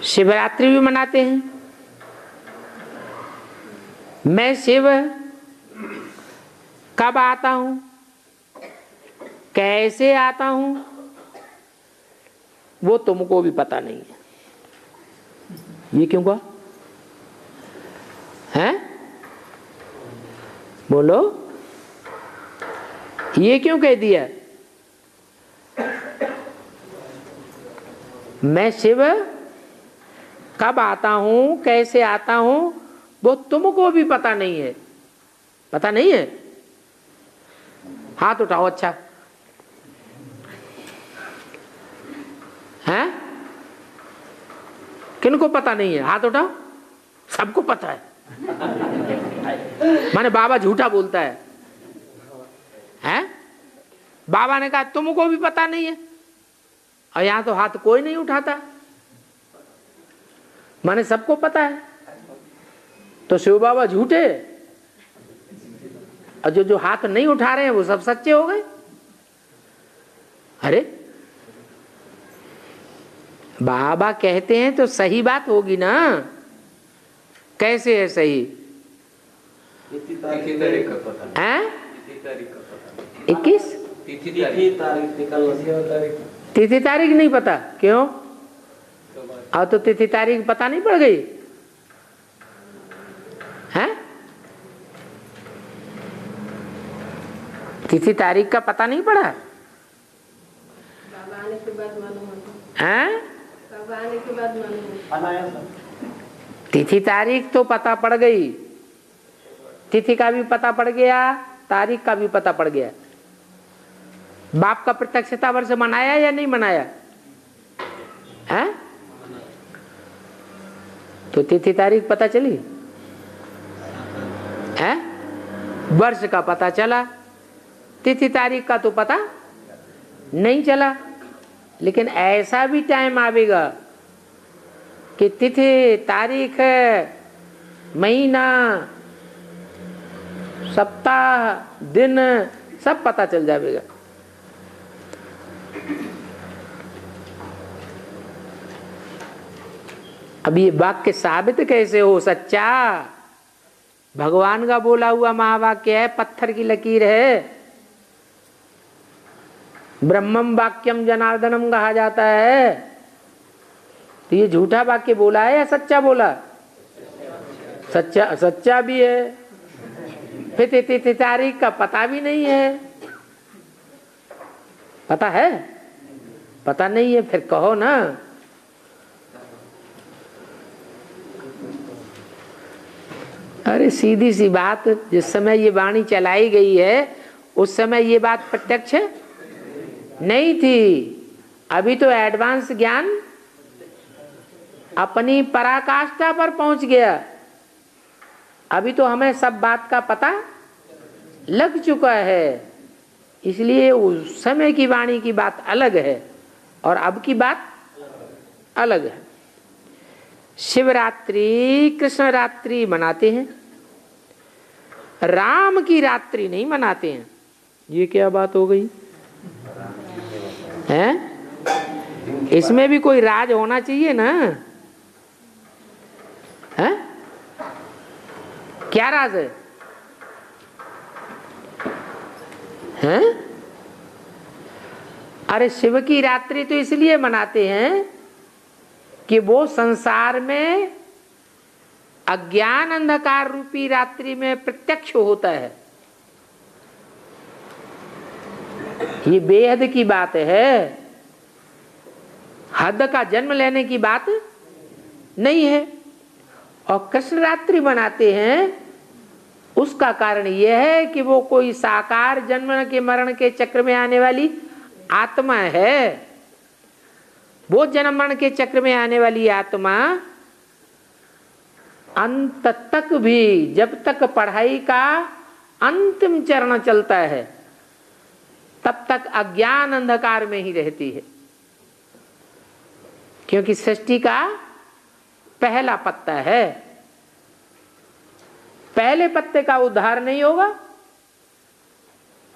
शिवरात्रि भी मनाते हैं। मैं शिव कब आता हूं, कैसे आता हूं, वो तुमको भी पता नहीं है। ये क्यों कहा है? बोलो, ये क्यों कह दिया? मैं शिव कब आता हूं, कैसे आता हूं, वो तुमको भी पता नहीं है। पता नहीं है? हाथ उठाओ। अच्छा है? किनको पता नहीं है? हाथ उठाओ। सबको पता है। माने बाबा झूठा बोलता है? हैं? बाबा ने कहा तुमको भी पता नहीं है, और यहां तो हाथ कोई नहीं उठाता। माने सबको पता है। तो शिव बाबा झूठे, और जो हाथ नहीं उठा रहे हैं वो सब सच्चे हो गए। अरे बाबा कहते हैं तो सही बात होगी ना। कैसे है सही? 21 तिथि तारीख नहीं पता? क्यों? और तो तिथि तारीख पता नहीं पड़ गई है? तिथि तारीख का पता नहीं पड़ा है? तिथि तारीख तो पता पड़ गई, तिथि का भी पता पड़ गया, तारीख का भी पता पड़ गया। बाप का प्रत्यक्षता वर्ष मनाया या नहीं मनाया है? तो तिथि तारीख पता चली है? वर्ष का पता चला, तिथि तारीख का तो पता नहीं चला। लेकिन ऐसा भी टाइम आवेगा कि तिथि तारीख, महीना, सप्ताह, दिन सब पता चल जाएगा। अब ये वाक्य साबित कैसे हो सच्चा? भगवान का बोला हुआ महावाक्य है, पत्थर की लकीर है। ब्रह्मम वाक्यम जनार्दनम कहा जाता है। तो ये झूठा वाक्य बोला है या सच्चा बोला? सच्चा, सच्चा भी है। फिर तिथि तारीख का पता भी नहीं है। पता है? पता नहीं है, फिर कहो ना। अरे सीधी सी बात, जिस समय ये वाणी चलाई गई है उस समय ये बात प्रत्यक्ष नहीं थी। अभी तो एडवांस ज्ञान अपनी पराकाष्ठा पर पहुंच गया। अभी तो हमें सब बात का पता लग चुका है। इसलिए उस समय की वाणी की बात अलग है और अब की बात अलग है। शिवरात्रि कृष्ण रात्रि मनाते हैं, राम की रात्रि नहीं मनाते हैं। ये क्या बात हो गई है? इसमें भी कोई राज होना चाहिए ना है? क्या राज है? हैं? अरे शिव की रात्रि तो इसलिए मनाते हैं कि वो संसार में अज्ञान अंधकार रूपी रात्रि में प्रत्यक्ष होता है। ये बेहद की बात है, हद का जन्म लेने की बात नहीं है। और कृष्ण रात्रि मनाते हैं, उसका कारण यह है कि वो कोई साकार जन्म के मरण के चक्र में आने वाली आत्मा है। वो जन्म मरण के चक्र में आने वाली आत्मा अंत तक भी, जब तक पढ़ाई का अंतिम चरण चलता है तब तक अज्ञान अंधकार में ही रहती है। क्योंकि सृष्टि का पहला पत्ता है, पहले पत्ते का उद्धार नहीं होगा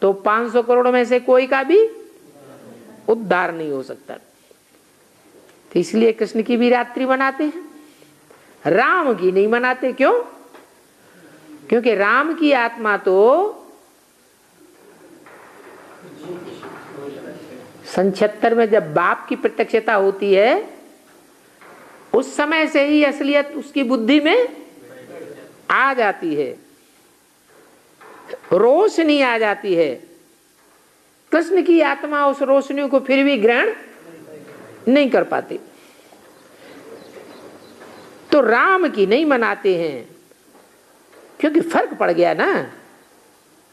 तो 500 करोड़ में से कोई का भी उद्धार नहीं हो सकता। तो इसलिए कृष्ण की भी रात्रि मनाते हैं, राम की नहीं मनाते। क्यों? क्योंकि राम की आत्मा तो सन 76 में जब बाप की प्रत्यक्षता होती है उस समय से ही असलियत उसकी बुद्धि में आ जाती है, रोशनी आ जाती है। कृष्ण की आत्मा उस रोशनी को फिर भी ग्रहण नहीं कर पाती, तो राम की नहीं मनाते हैं क्योंकि फर्क पड़ गया ना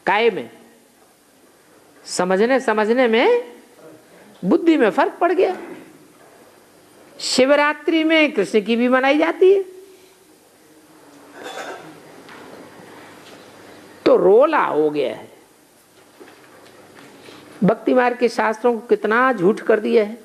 काय में, समझने में, बुद्धि में फर्क पड़ गया। शिवरात्रि में कृष्ण की भी मनाई जाती है, तो रोला हो गया है। भक्ति मार्ग के शास्त्रों को कितना झूठ कर दिया है।